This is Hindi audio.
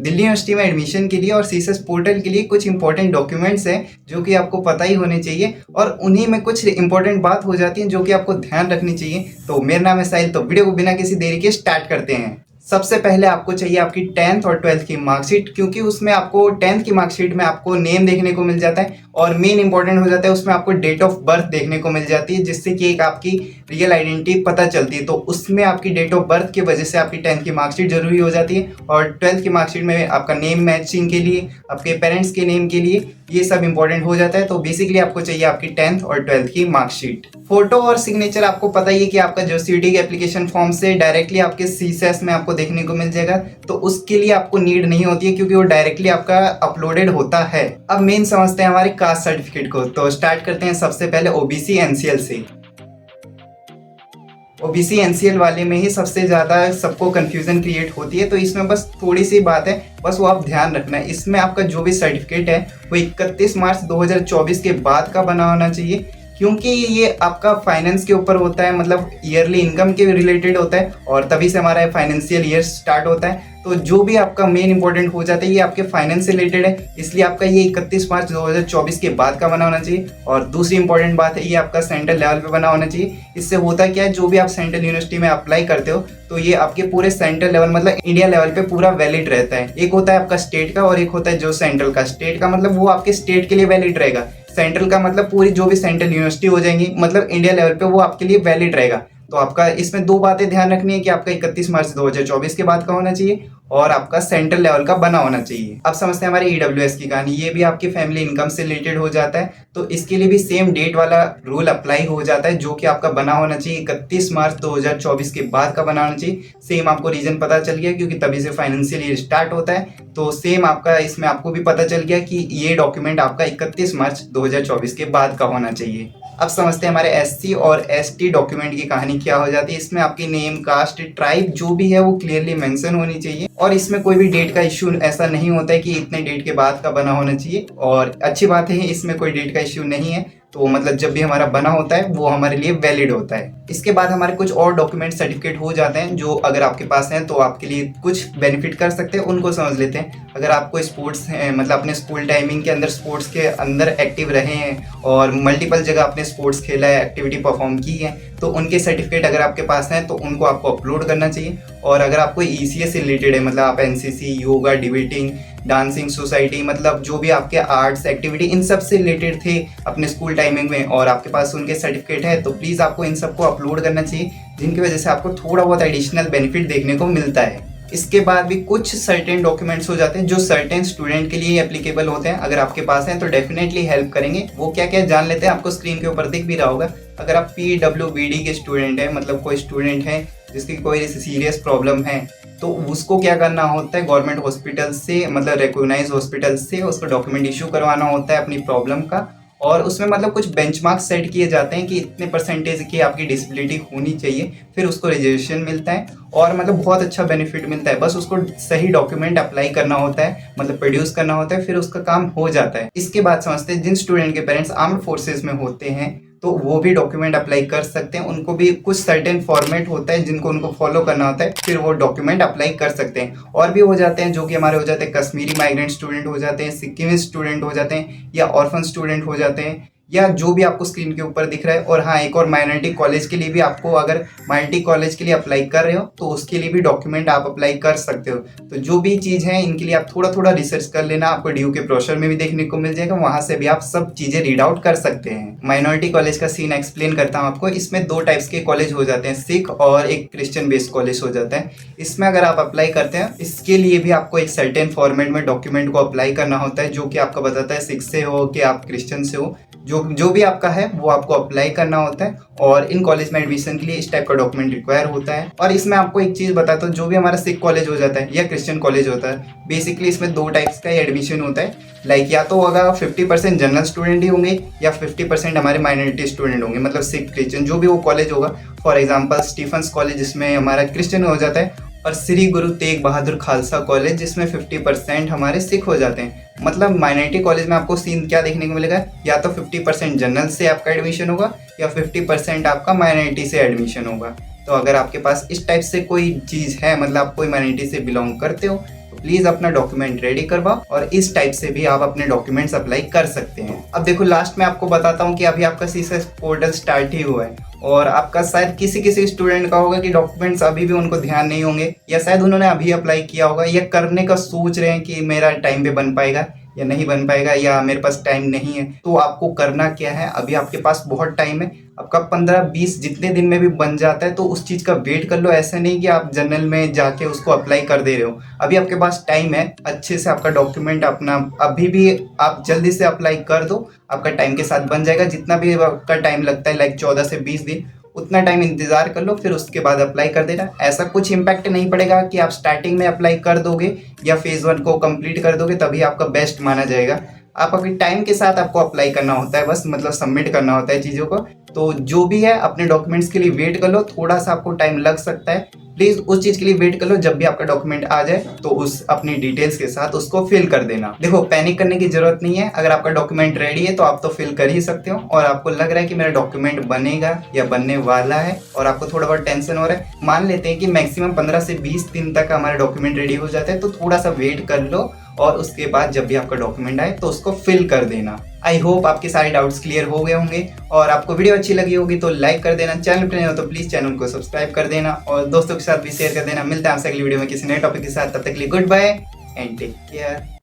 दिल्ली यूनिवर्सिटी में एडमिशन के लिए और सीसेस पोर्टल के लिए कुछ इंपॉर्टेंट डॉक्यूमेंट्स हैं जो कि आपको पता ही होने चाहिए, और उन्हीं में कुछ इंपॉर्टेंट बात हो जाती है जो कि आपको ध्यान रखनी चाहिए। तो मेरा नाम है साहिल, तो वीडियो को बिना किसी देरी के स्टार्ट करते हैं। सबसे पहले आपको चाहिए आपकी 10th और 12th की मार्कशीट, क्योंकि उसमें आपको 10th की मार्कशीट में आपको नेम देखने को मिल जाता है, और मेन इंपॉर्टेंट हो जाता है उसमें आपको डेट ऑफ बर्थ देखने को मिल जाती है, जिससे कि एक आपकी रियल आइडेंटिटी पता चलती है। तो उसमें आपकी डेट ऑफ बर्थ की वजह से आपकी 10th की मार्कशीट जरूरी हो जाती है, और 12th की मार्कशीट में आपका नेम मैचिंग के लिए, आपके पेरेंट्स के नेम के लिए ये सब इंपॉर्टेंट हो जाता है। तो बेसिकली आपको चाहिए आपकी 10th और 12th की मार्कशीट। फोटो और सिग्नेचर आपको पता ही है कि आपका जो सीटी के एप्लीकेशन फॉर्म से डायरेक्टली आपके सीसेस में आपको देखने को मिल जाएगा, तो उसके लिए आपको नीड नहीं होती है क्योंकि वो डायरेक्टली आपका अपलोडेड होता है। अब मेन समझते हैं हमारे कास्ट सर्टिफिकेट को। तो स्टार्ट करते हैं सबसे पहले ओबीसी एनसीएल से। ओबीसी एनसीएल वाले में ही सबसे ज़्यादा सबको कंफ्यूजन क्रिएट होती है, तो इसमें बस थोड़ी सी बात है, बस वो आप ध्यान रखना है। इसमें आपका जो भी सर्टिफिकेट है वो 31 मार्च 2024 के बाद का बना होना चाहिए, क्योंकि ये आपका फाइनेंस के ऊपर होता है, मतलब ईयरली इनकम के रिलेटेड होता है, और तभी से हमारा फाइनेंशियल ईयर स्टार्ट होता है। तो जो भी आपका मेन इंपॉर्टेंट हो जाता है ये आपके फाइनेंस से रिलेटेड है, इसलिए आपका ये 31 मार्च 2024 के बाद का बना होना चाहिए। और दूसरी इंपॉर्टेंट बात है, ये आपका सेंट्रल लेवल पे बना होना चाहिए। इससे होता क्या है, जो भी आप सेंट्रल यूनिवर्सिटी में अप्लाई करते हो तो ये आपके पूरे सेंट्रल लेवल मतलब इंडिया लेवल पे पूरा वैलिड रहता है। एक होता है आपका स्टेट का और एक होता है जो सेंट्रल का। स्टेट का मतलब वो आपके स्टेट के लिए वैलिड रहेगा, सेंट्रल का मतलब पूरी जो भी सेंट्रल यूनिवर्सिटी हो जाएंगी मतलब इंडिया लेवल पे वो आपके लिए वैलिड रहेगा। तो आपका इसमें दो बातें ध्यान रखनी है कि आपका 31 मार्च 2024 के बाद का होना चाहिए और आपका सेंट्रल लेवल का बना होना चाहिए। अब समझते हैं हमारे ईडब्ल्यूएस की कहानी। ये भी आपकी फैमिली इनकम से रिलेटेड हो जाता है, तो इसके लिए भी सेम डेट वाला रूल अप्लाई हो जाता है, जो कि आपका बना होना चाहिए 31 मार्च 2024 के बाद का बना होना चाहिए। सेम आपको रीजन पता चल गया क्योंकि तभी से फाइनेंशियल ईयर स्टार्ट होता है, तो सेम आपका इसमें आपको भी पता चल गया कि ये डॉक्यूमेंट आपका 31 मार्च 2024 के बाद का होना चाहिए। अब समझते हैं हमारे एससी और एसटी डॉक्यूमेंट की कहानी क्या हो जाती है। इसमें आपकी नेम, कास्ट, ट्राइब जो भी है वो क्लियरली मेंशन होनी चाहिए, और इसमें कोई भी डेट का इश्यू ऐसा नहीं होता है कि इतने डेट के बाद का बना होना चाहिए। और अच्छी बात है इसमें कोई डेट का इश्यू नहीं है, तो मतलब जब भी हमारा बना होता है वो हमारे लिए वैलिड होता है। इसके बाद हमारे कुछ और डॉक्यूमेंट सर्टिफिकेट हो जाते हैं जो अगर आपके पास हैं तो आपके लिए कुछ बेनिफिट कर सकते हैं, उनको समझ लेते हैं। अगर आपको स्पोर्ट्स मतलब अपने स्कूल टाइमिंग के अंदर स्पोर्ट्स के अंदर एक्टिव रहे हैं और मल्टीपल जगह आपने स्पोर्ट्स खेला है, एक्टिविटी परफॉर्म की है, तो उनके सर्टिफिकेट अगर आपके पास हैं तो उनको आपको अपलोड करना चाहिए। और अगर आपको ईसीएस से रिलेटेड है, मतलब आप NCC, yoga, debating, dancing society, मतलब जो भी आपके आर्ट्स एक्टिविटी इन सब से रिलेटेड थे अपने स्कूल टाइमिंग में और आपके पास उनके सर्टिफिकेट है, तो प्लीज़ आपको इन सबको अपलोड करना चाहिए, जिनकी वजह से आपको थोड़ा बहुत एडिशनल बेनिफिट देखने को मिलता है। इसके बाद भी कुछ सर्टेन डॉक्यूमेंट्स हो जाते हैं जो सर्टेन स्टूडेंट के लिए एप्लीकेबल होते हैं। अगर आपके पास हैं तो डेफिनेटली हेल्प करेंगे। वो क्या क्या जान लेते हैं, आपको स्क्रीन के ऊपर दिख भी रहा होगा। अगर आप PWBD के स्टूडेंट हैं, मतलब कोई स्टूडेंट है जिसकी कोई सीरियस प्रॉब्लम है, तो उसको क्या करना होता है, गवर्नमेंट हॉस्पिटल से मतलब रिकॉग्नाइज हॉस्पिटल से उसको डॉक्यूमेंट इशू करवाना होता है अपनी प्रॉब्लम का, और उसमें मतलब कुछ बेंचमार्क सेट किए जाते हैं कि इतने परसेंटेज की आपकी डिसेबिलिटी होनी चाहिए, फिर उसको रिजर्वेशन मिलता है और मतलब बहुत अच्छा बेनिफिट मिलता है। बस उसको सही डॉक्यूमेंट अप्लाई करना होता है, मतलब प्रोड्यूस करना होता है, फिर उसका काम हो जाता है। इसके बाद समझते हैं जिन स्टूडेंट के पेरेंट्स आर्म्ड फोर्सेज में होते हैं तो वो भी डॉक्यूमेंट अप्लाई कर सकते हैं। उनको भी कुछ सर्टेन फॉर्मेट होता है जिनको उनको फॉलो करना होता है, फिर वो डॉक्यूमेंट अप्लाई कर सकते हैं। और भी हो जाते हैं जो कि हमारे हो जाते हैं कश्मीरी माइग्रेंट स्टूडेंट हो जाते हैं, सिक्किमी स्टूडेंट हो जाते हैं, या ऑर्फन स्टूडेंट हो जाते हैं, या जो भी आपको स्क्रीन के ऊपर दिख रहा है। और हाँ, एक और माइनॉरिटी कॉलेज के लिए भी आपको, अगर माइनॉरिटी कॉलेज के लिए अप्लाई कर रहे हो तो उसके लिए भी डॉक्यूमेंट आप अप्लाई कर सकते हो। तो जो भी चीज़ है इनके लिए आप थोड़ा थोड़ा रिसर्च कर लेना, आपको ड्यू के ब्रोशर में भी देखने को मिल जाएगा, वहां से भी आप सब चीज़ें रीड आउट कर सकते हैं। माइनॉरिटी कॉलेज का सीन एक्सप्लेन करता हूँ आपको। इसमें दो टाइप्स के कॉलेज हो जाते हैं, सिख और एक क्रिश्चियन बेस्ड कॉलेज हो जाता है। इसमें अगर आप अप्लाई करते हैं, इसके लिए भी आपको एक सर्टेन फॉर्मेट में डॉक्यूमेंट को अप्लाई करना होता है, जो कि आपको बताता है सिख से हो कि आप क्रिश्चियन से हो, जो भी आपका है वो आपको अप्लाई करना होता है। और इन कॉलेज में एडमिशन के लिए इस टाइप का डॉक्यूमेंट रिक्वायर होता है। और इसमें आपको एक चीज़ बताता हूँ, जो भी हमारा सिख कॉलेज हो जाता है या क्रिश्चियन कॉलेज होता है, बेसिकली इसमें दो टाइप्स का एडमिशन होता है। लाइक या तो अगर 50% जनरल स्टूडेंट ही होंगे या 50% हमारे माइनॉरिटी स्टूडेंट होंगे, मतलब सिख क्रिश्चियन जो भी वो कॉलेज होगा। फॉर एग्जाम्पल स्टीफन्स कॉलेज जिसमें हमारा क्रिश्चियन हो जाता है, और श्री गुरु तेग बहादुर खालसा कॉलेज जिसमें 50% हमारे सिख हो जाते हैं। मतलब माइनॉरिटी कॉलेज में आपको सीन क्या देखने को मिलेगा, या तो 50% जनरल से आपका एडमिशन होगा या 50% आपका माइनॉरिटी से एडमिशन होगा। तो अगर आपके पास इस टाइप से कोई चीज़ है, मतलब आप कोई माइनॉरिटी से बिलोंग करते हो, तो प्लीज अपना डॉक्यूमेंट रेडी करवाओ और इस टाइप से भी आप अपने डॉक्यूमेंट्स अप्लाई कर सकते हैं। अब देखो लास्ट में आपको बताता हूँ कि अभी आपका सीएसएस पोर्टल स्टार्ट ही हुआ है और आपका शायद किसी किसी स्टूडेंट का होगा कि डॉक्यूमेंट्स अभी भी उनको ध्यान नहीं होंगे, या शायद उन्होंने अभी अप्लाई किया होगा या करने का सोच रहे हैं कि मेरा टाइम पे बन पाएगा या नहीं बन पाएगा या मेरे पास टाइम नहीं है। तो आपको करना क्या है, अभी आपके पास बहुत टाइम है, आपका 15-20 जितने दिन में भी बन जाता है तो उस चीज़ का वेट कर लो। ऐसा नहीं कि आप जनरल में जाके उसको अप्लाई कर दे रहे हो, अभी आपके पास टाइम है, अच्छे से आपका डॉक्यूमेंट अपना अभी भी आप जल्दी से अप्लाई कर दो, आपका टाइम के साथ बन जाएगा। जितना भी आपका टाइम लगता है लाइक 14 से 20 दिन, उतना टाइम इंतजार कर लो, फिर उसके बाद अप्लाई कर देना। ऐसा कुछ इम्पैक्ट नहीं पड़ेगा कि आप स्टार्टिंग में अप्लाई कर दोगे या फेज 1 को कंप्लीट कर दोगे तभी आपका बेस्ट माना जाएगा। आप अपने टाइम के साथ आपको अप्लाई करना होता है, बस मतलब सबमिट करना होता है चीज़ों को। तो जो भी है अपने डॉक्यूमेंट्स के लिए वेट कर लो, थोड़ा सा आपको टाइम लग सकता है, प्लीज़ उस चीज़ के लिए वेट कर लो। जब भी आपका डॉक्यूमेंट आ जाए तो उस अपनी डिटेल्स के साथ उसको फिल कर देना। देखो पैनिक करने की जरूरत नहीं है, अगर आपका डॉक्यूमेंट रेडी है तो आप तो फिल कर ही सकते हो, और आपको लग रहा है कि मेरा डॉक्यूमेंट बनेगा या बनने वाला है और आपको थोड़ा बहुत टेंशन हो रहा है, मान लेते हैं कि मैक्सिमम 15 से 20 दिन तक हमारा डॉक्यूमेंट रेडी हो जाता है, तो थोड़ा सा वेट कर लो और उसके बाद जब भी आपका डॉक्यूमेंट आए तो उसको फिल कर देना। आई होप आपके सारे डाउट्स क्लियर हो गए होंगे और आपको वीडियो अच्छी लगी होगी तो लाइक कर देना, चैनल पर नए हो तो प्लीज चैनल को सब्सक्राइब कर देना और दोस्तों के साथ भी शेयर कर देना। मिलता है आपसे अगली वीडियो में किसी नए टॉपिक के साथ, तब तक के लिए good bye and take care.